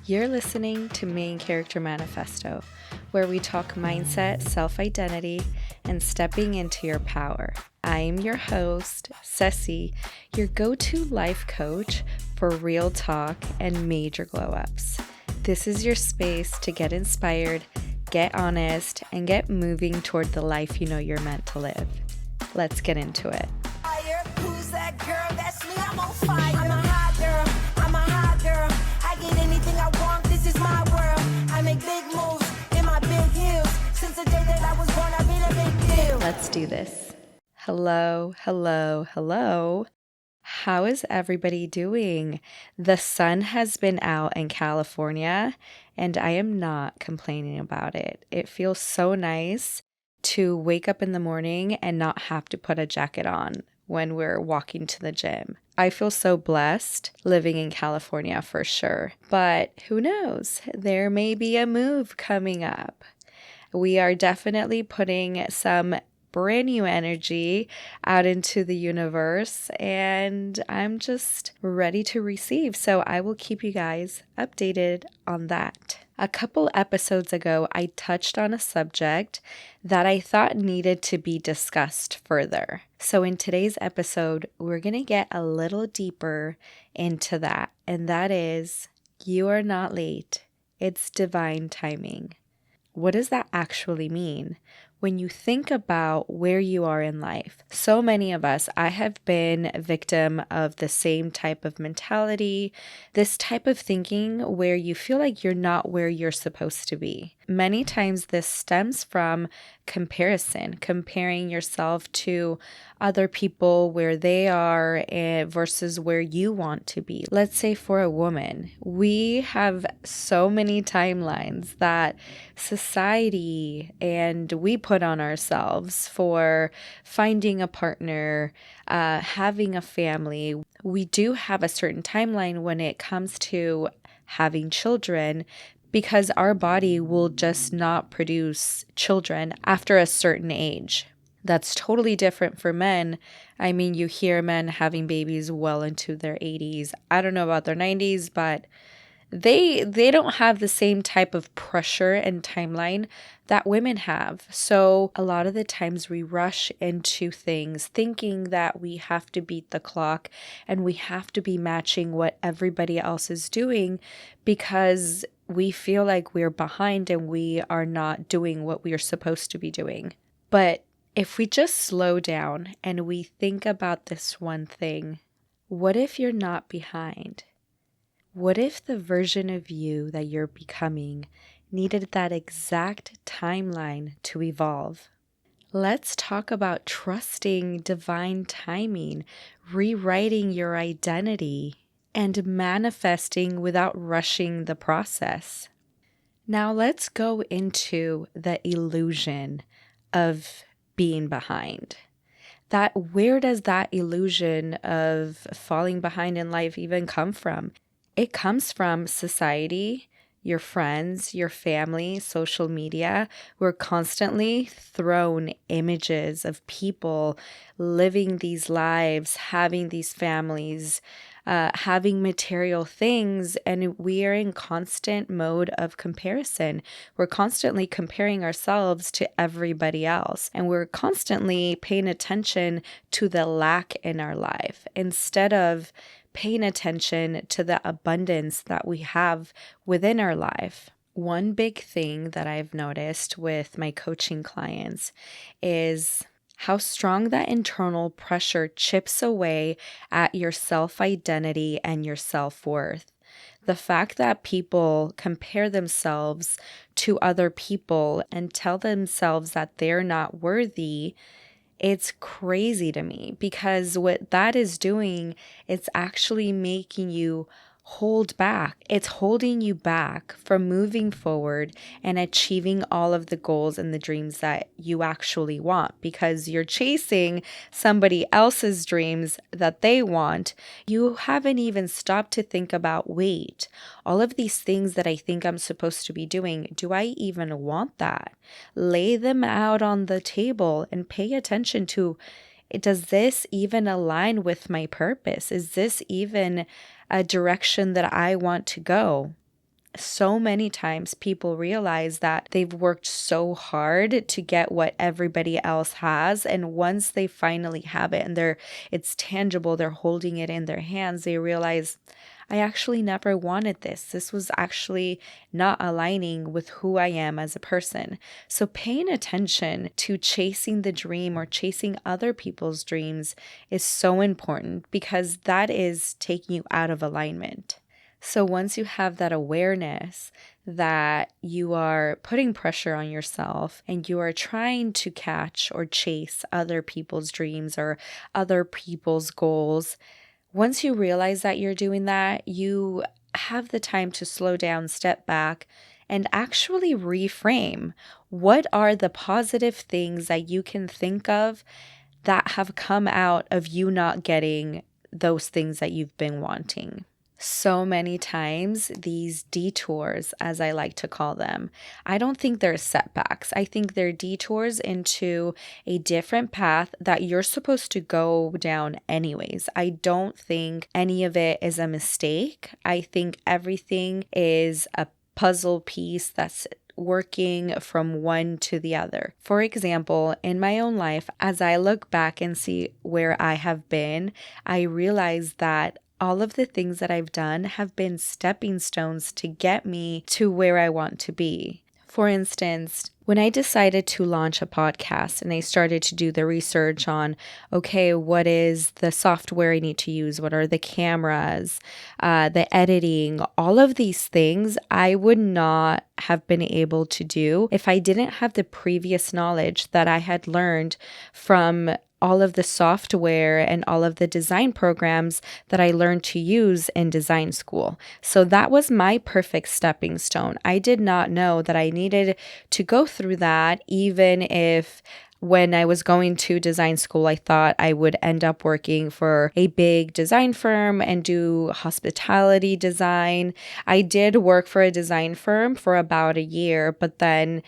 You're listening to Main Character Manifesto, where we talk mindset, self-identity, and stepping into your power. I am your host, Ceci, your go-to life coach for real talk and major glow-ups. This is your space to get inspired, get honest, and get moving toward the life you know you're meant to live. Let's get into it. Who's that girl? That's me. I'm on fire. I'm a hot girl. I'm a hot girl. I get anything I want. This is my world. I make big moves in my big heels. Since the day that I was born, I've been a big deal. Let's do this. Hello. How is everybody doing? The sun has been out in California, and I am not complaining about it. It feels so nice to wake up in the morning and not have to put a jacket on when we're walking to the gym. I feel so blessed living in California for sure, but who knows? There may be a move coming up. We are definitely putting some brand new energy out into the universe, and I'm just ready to receive. So I will keep you guys updated on that. A couple episodes ago, I touched on a subject that I thought needed to be discussed further. So in today's episode, we're going to get a little deeper into that, and that is, you are not late. It's divine timing. What does that actually mean? When you think about where you are in life, so many of us, I have been a victim of the same type of mentality, this type of thinking where you feel like you're not where you're supposed to be. Many times this stems from comparison, comparing yourself to other people where they are versus where you want to be. Let's say for a woman, we have so many timelines that society and we put on ourselves for finding a partner, having a family. We do have a certain timeline when it comes to having children, because our body will just not produce children after a certain age. That's totally different for men. I mean, you hear men having babies well into their 80s. I don't know about their 90s, but they don't have the same type of pressure and timeline that women have. So a lot of the times we rush into things thinking that we have to beat the clock and we have to be matching what everybody else is doing because we feel like we're behind and we are not doing what we are supposed to be doing. But if we just slow down and we think about this one thing, what if you're not behind? What if the version of you that you're becoming needed that exact timeline to evolve? Let's talk about trusting divine timing, rewriting your identity, and manifesting without rushing the process. Now let's go into the illusion of being behind. Where does that illusion of falling behind in life even come from? It comes from society, your friends, your family, social media. We're constantly thrown images of people living these lives, having these families, having material things, and we are in constant mode of comparison. We're constantly comparing ourselves to everybody else, and we're constantly paying attention to the lack in our life instead of paying attention to the abundance that we have within our life. One big thing that I've noticed with my coaching clients is how strong that internal pressure chips away at your self-identity and your self-worth. The fact that people compare themselves to other people and tell themselves that they're not worthy, it's crazy to me, because what that is doing, it's actually making you hold back. It's holding you back from moving forward and achieving all of the goals and the dreams that you actually want, because you're chasing somebody else's dreams that they want. You haven't even stopped to think about, wait, all of these things that I think I'm supposed to be doing, do I even want that? Lay them out on the table and pay attention to, does this even align with my purpose? Is this even a direction that I want to go? So many times people realize that they've worked so hard to get what everybody else has, and once they finally have it and it's tangible, they're holding it in their hands, they realize, I actually never wanted this. This was actually not aligning with who I am as a person. So paying attention to chasing the dream or chasing other people's dreams is so important, because that is taking you out of alignment. So once you have that awareness that you are putting pressure on yourself and you are trying to catch or chase other people's dreams or other people's goals, once you realize that you're doing that, you have the time to slow down, step back, and actually reframe. What are the positive things that you can think of that have come out of you not getting those things that you've been wanting? So many times, these detours, as I like to call them, I don't think they're setbacks. I think they're detours into a different path that you're supposed to go down anyways. I don't think any of it is a mistake. I think everything is a puzzle piece that's working from one to the other. For example, in my own life, as I look back and see where I have been, I realize that all of the things that I've done have been stepping stones to get me to where I want to be. For instance, when I decided to launch a podcast and I started to do the research on, okay, what is the software I need to use? What are the cameras, the editing, all of these things I would not have been able to do if I didn't have the previous knowledge that I had learned from all of the software and all of the design programs that I learned to use in design school. So that was my perfect stepping stone. I did not know that I needed to go through that, even if when I was going to design school, I thought I would end up working for a big design firm and do hospitality design. I did work for a design firm for about a year, but then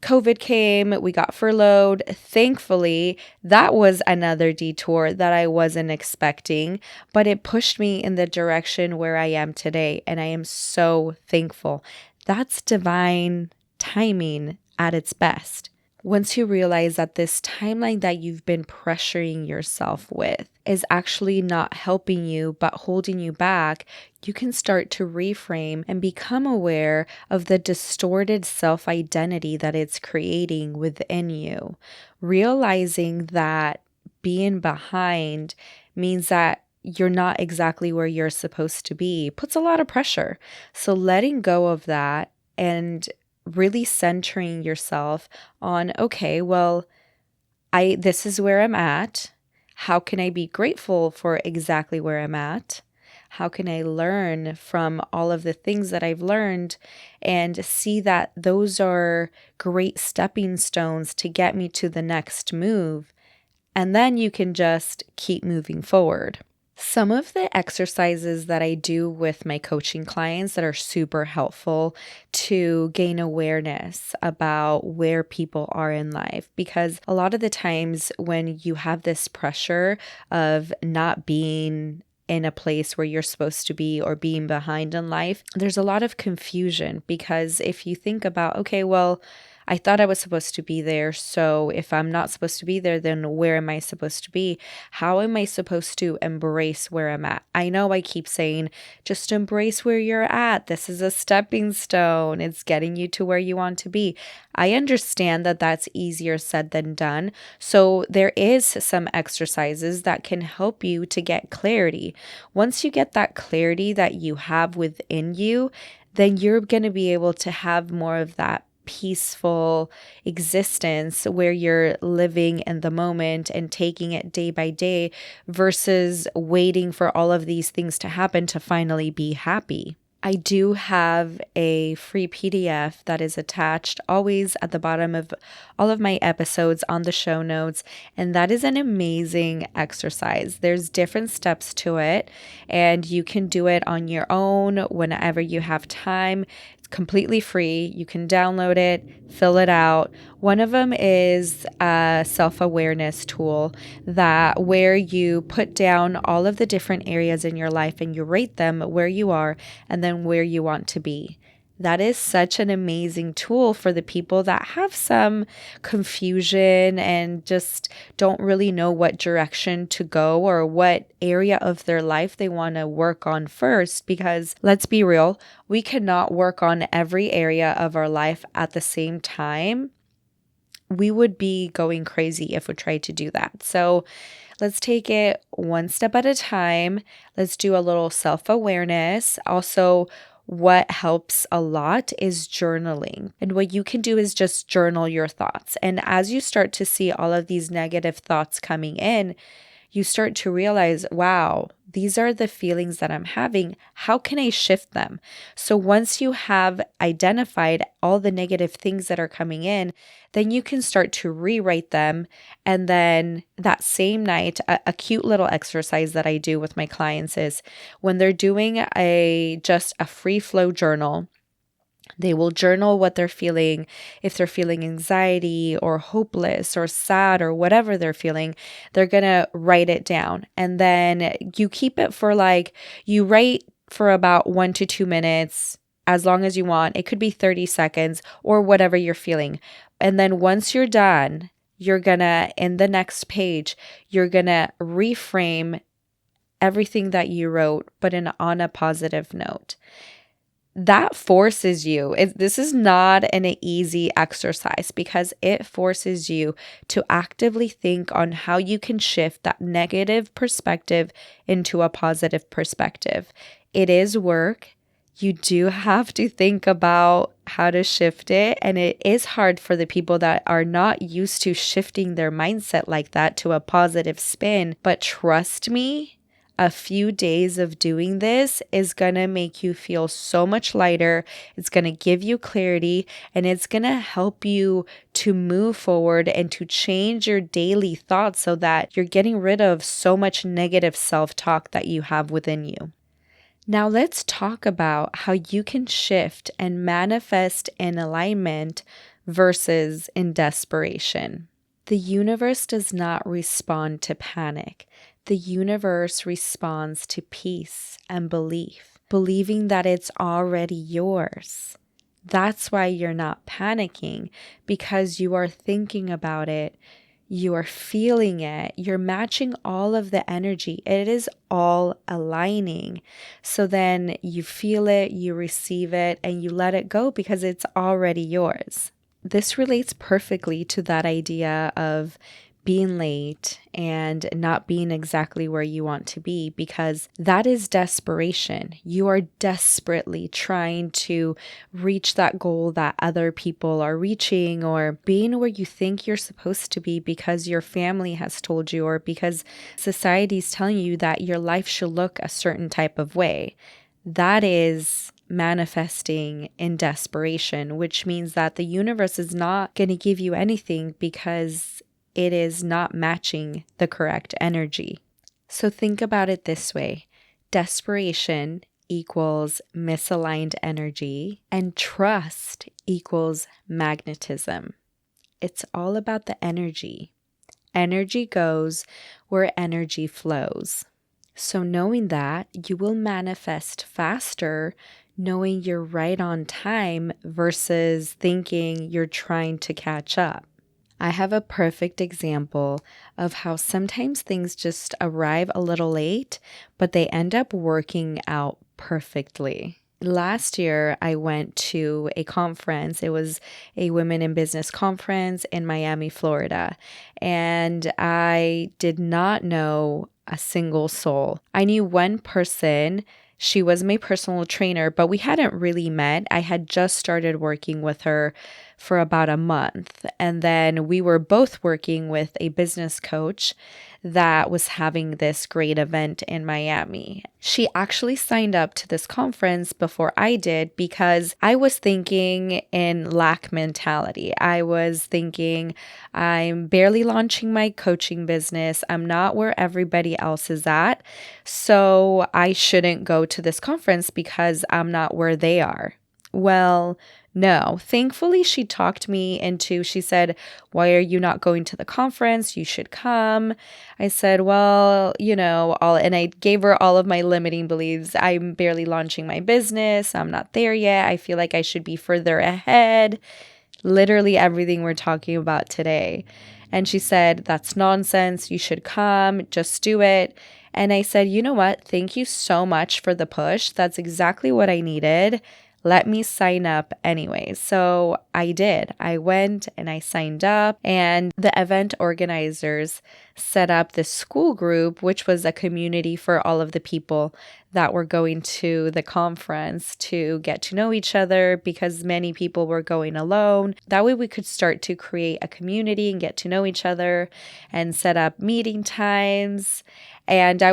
COVID came, we got furloughed. Thankfully, that was another detour that I wasn't expecting, but it pushed me in the direction where I am today, and I am so thankful. That's divine timing at its best. Once you realize that this timeline that you've been pressuring yourself with is actually not helping you but holding you back, you can start to reframe and become aware of the distorted self-identity that it's creating within you. Realizing that being behind means that you're not exactly where you're supposed to be puts a lot of pressure. So letting go of that and really centering yourself on, okay, well, this is where I'm at. How can I be grateful for exactly where I'm at? How can I learn from all of the things that I've learned and see that those are great stepping stones to get me to the next move? And then you can just keep moving forward. Some of the exercises that I do with my coaching clients that are super helpful to gain awareness about where people are in life, because a lot of the times when you have this pressure of not being in a place where you're supposed to be or being behind in life, there's a lot of confusion, because if you think about, okay, well, I thought I was supposed to be there. So if I'm not supposed to be there, then where am I supposed to be? How am I supposed to embrace where I'm at? I know I keep saying, just embrace where you're at. This is a stepping stone. It's getting you to where you want to be. I understand that that's easier said than done. So there is some exercises that can help you to get clarity. Once you get that clarity that you have within you, then you're going to be able to have more of that peaceful existence where you're living in the moment and taking it day by day versus waiting for all of these things to happen to finally be happy. I do have a free PDF that is attached always at the bottom of all of my episodes on the show notes, and that is an amazing exercise. There's different steps to it, and you can do it on your own whenever you have time. It's completely free. You can download it, fill it out. One of them is a self-awareness tool that where you put down all of the different areas in your life and you rate them where you are, and then then where you want to be. That is such an amazing tool for the people that have some confusion and just don't really know what direction to go or what area of their life they want to work on first. Because let's be real, we cannot work on every area of our life at the same time. We would be going crazy if we tried to do that. So let's take it one step at a time. Let's do a little self-awareness. Also, what helps a lot is journaling. And what you can do is just journal your thoughts. And as you start to see all of these negative thoughts coming in, you start to realize, wow, these are the feelings that I'm having. How can I shift them? So once you have identified all the negative things that are coming in, then you can start to rewrite them. And then that same night, a cute little exercise that I do with my clients is when they're doing just a free flow journal, they will journal what they're feeling. If they're feeling anxiety or hopeless or sad or whatever they're feeling, they're going to write it down. And then you keep it for you write for about 1 to 2 minutes, as long as you want. It could be 30 seconds or whatever you're feeling. And then once you're done, you're going to, in the next page, you're going to reframe everything that you wrote, but on a positive note. That forces you. This is not an easy exercise because it forces you to actively think on how you can shift that negative perspective into a positive perspective. It is work. You do have to think about how to shift it. And it is hard for the people that are not used to shifting their mindset like that to a positive spin. But trust me, a few days of doing this is going to make you feel so much lighter. It's going to give you clarity, and it's going to help you to move forward and to change your daily thoughts so that you're getting rid of so much negative self-talk that you have within you. Now let's talk about how you can shift and manifest in alignment versus in desperation. The universe does not respond to panic. The universe responds to peace and belief, believing that it's already yours. That's why you're not panicking, because you are thinking about it, you are feeling it, you're matching all of the energy. It is all aligning. So then you feel it, you receive it, and you let it go because it's already yours. This relates perfectly to that idea of being late and not being exactly where you want to be, because that is desperation. You are desperately trying to reach that goal that other people are reaching, or being where you think you're supposed to be because your family has told you, or because society's telling you that your life should look a certain type of way. That is manifesting in desperation, which means that the universe is not going to give you anything because it is not matching the correct energy. So think about it this way. Desperation equals misaligned energy, and trust equals magnetism. It's all about the energy. Energy goes where energy flows. So knowing that, you will manifest faster, knowing you're right on time versus thinking you're trying to catch up. I have a perfect example of how sometimes things just arrive a little late, but they end up working out perfectly. Last year, I went to a conference. It was a women in business conference in Miami, Florida, and I did not know a single soul. I knew one person. She was my personal trainer, but we hadn't really met. I had just started working with her for about a month. And then we were both working with a business coach that was having this great event in Miami. She actually signed up to this conference before I did because I was thinking in lack mentality. I was thinking, I'm barely launching my coaching business. I'm not where everybody else is at. So I shouldn't go to this conference because I'm not where they are. Well, no. Thankfully, she talked me into, she said, "Why are you not going to the conference? You should come." I said, "Well, and I gave her all of my limiting beliefs. I'm barely launching my business. I'm not there yet. I feel like I should be further ahead." Literally everything we're talking about today. And she said, "That's nonsense. You should come. Just do it." And I said, "You know what? Thank you so much for the push. That's exactly what I needed. Let me sign up anyway." So I did. I went and I signed up, and the event organizers set up this school group, which was a community for all of the people that were going to the conference to get to know each other, because many people were going alone. That way we could start to create a community and get to know each other and set up meeting times. And I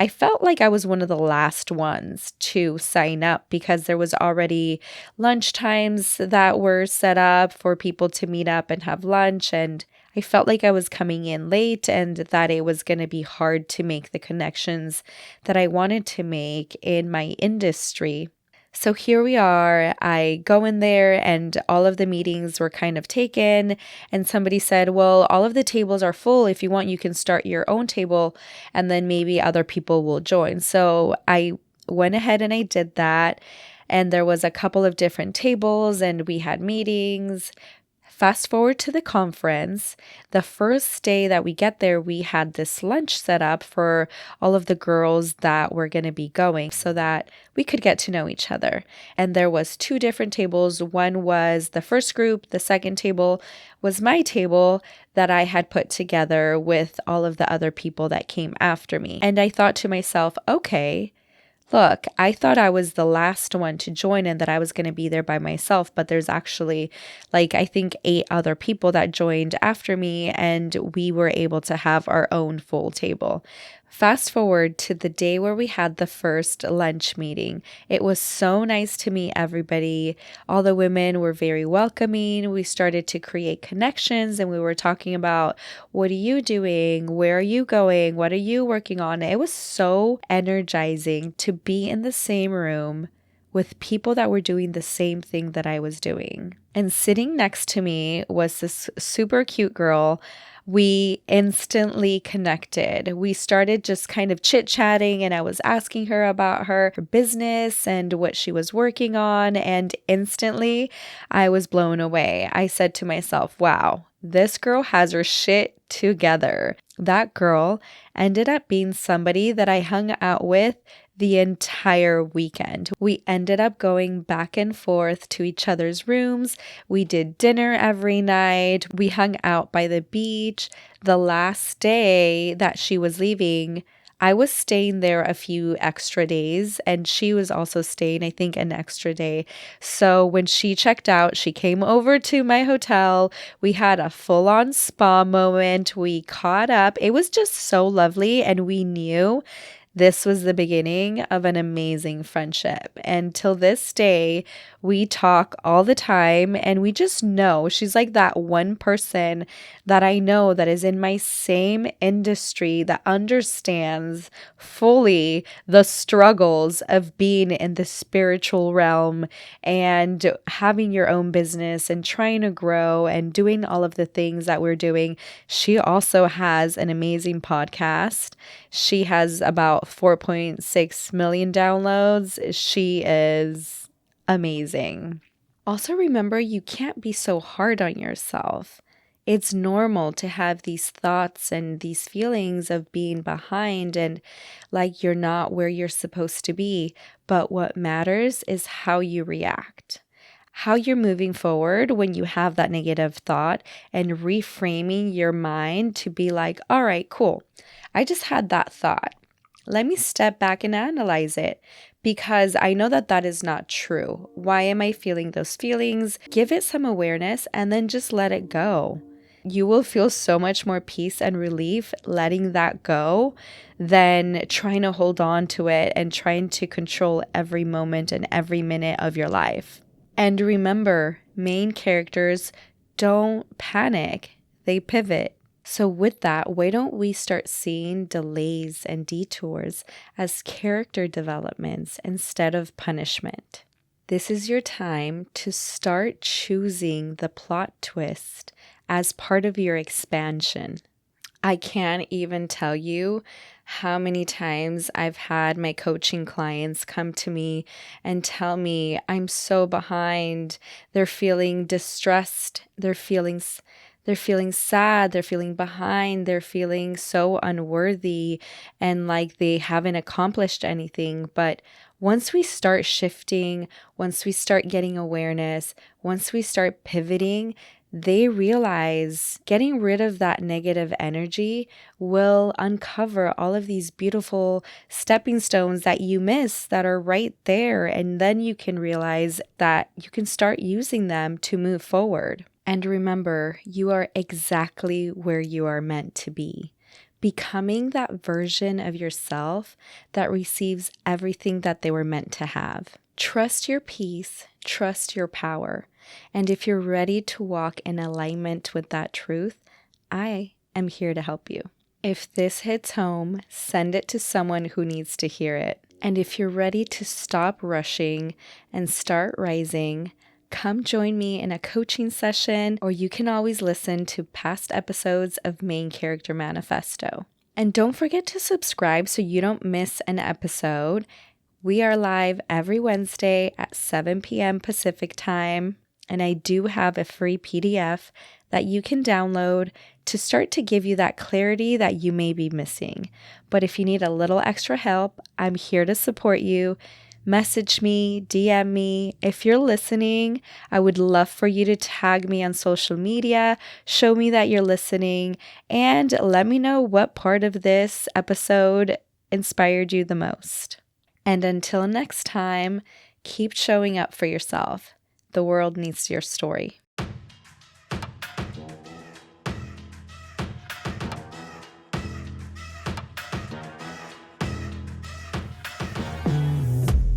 felt like I was one of the last ones to sign up, because there was already lunch times that were set up for people to meet up and have lunch. And I felt like I was coming in late and that it was going to be hard to make the connections that I wanted to make in my industry. So here we are. I go in there and all of the meetings were kind of taken. And somebody said, "Well, all of the tables are full. If you want, you can start your own table and then maybe other people will join." So I went ahead and I did that. And there was a couple of different tables and we had meetings. Fast forward to the conference. The first day that we get there, we had this lunch set up for all of the girls that were going to be going so that we could get to know each other. And there was two different tables. One was the first group. The second table was my table that I had put together with all of the other people that came after me. And I thought to myself, okay, look, I thought I was the last one to join and that I was going to be there by myself, but there's actually I think 8 other people that joined after me, and we were able to have our own full table. Fast forward to the day where we had the first lunch meeting. It was so nice to meet everybody. All the women were very welcoming. We started to create connections and we were talking about, what are you doing? Where are you going? What are you working on? It was so energizing to be in the same room with people that were doing the same thing that I was doing. And sitting next to me was this super cute girl. We instantly connected. We started just kind of chit-chatting, and I was asking her about her business and what she was working on, and instantly I was blown away. I said to myself, wow, this girl has her shit together. That girl ended up being somebody that I hung out with the entire weekend. We ended up going back and forth to each other's rooms. We did dinner every night. We hung out by the beach. The last day that she was leaving, I was staying there a few extra days, and she was also staying, I think, an extra day. So when she checked out, she came over to my hotel. We had a full-on spa moment. We caught up. It was just so lovely, and we knew this was the beginning of an amazing friendship. And till this day, we talk all the time, and we just know she's like that one person that I know that is in my same industry that understands fully the struggles of being in the spiritual realm and having your own business and trying to grow and doing all of the things that we're doing. She also has an amazing podcast. She has about 4.6 million downloads. She is amazing. Also, remember, you can't be so hard on yourself. It's normal to have these thoughts and these feelings of being behind and like you're not where you're supposed to be. But what matters is how you react, how you're moving forward when you have that negative thought, and reframing your mind to be like, all right, cool. I just had that thought. Let me step back and analyze it, because I know that that is not true. Why am I feeling those feelings? Give it some awareness and then just let it go. You will feel so much more peace and relief letting that go than trying to hold on to it and trying to control every moment and every minute of your life. And remember, main characters don't panic, they pivot. So with that, why don't we start seeing delays and detours as character developments instead of punishment? This is your time to start choosing the plot twist as part of your expansion. I can't even tell you how many times I've had my coaching clients come to me and tell me I'm so behind. They're feeling distressed. They're feeling sad. They're feeling behind. They're feeling so unworthy and like they haven't accomplished anything. But once we start shifting, once we start getting awareness, once we start pivoting, they realize getting rid of that negative energy will uncover all of these beautiful stepping stones that you miss that are right there. And then you can realize that you can start using them to move forward. And remember, you are exactly where you are meant to be. Becoming that version of yourself that receives everything that they were meant to have. Trust your peace, trust your power. And if you're ready to walk in alignment with that truth, I am here to help you. If this hits home, send it to someone who needs to hear it. And if you're ready to stop rushing and start rising, come join me in a coaching session, or you can always listen to past episodes of Main Character Manifesto. And don't forget to subscribe so you don't miss an episode. We are live every Wednesday at 7 p.m. Pacific time, and I do have a free PDF that you can download to start to give you that clarity that you may be missing. But if you need a little extra help, I'm here to support you. Message me, DM me. If you're listening, I would love for you to tag me on social media, show me that you're listening, and let me know what part of this episode inspired you the most. And until next time, keep showing up for yourself. The world needs your story.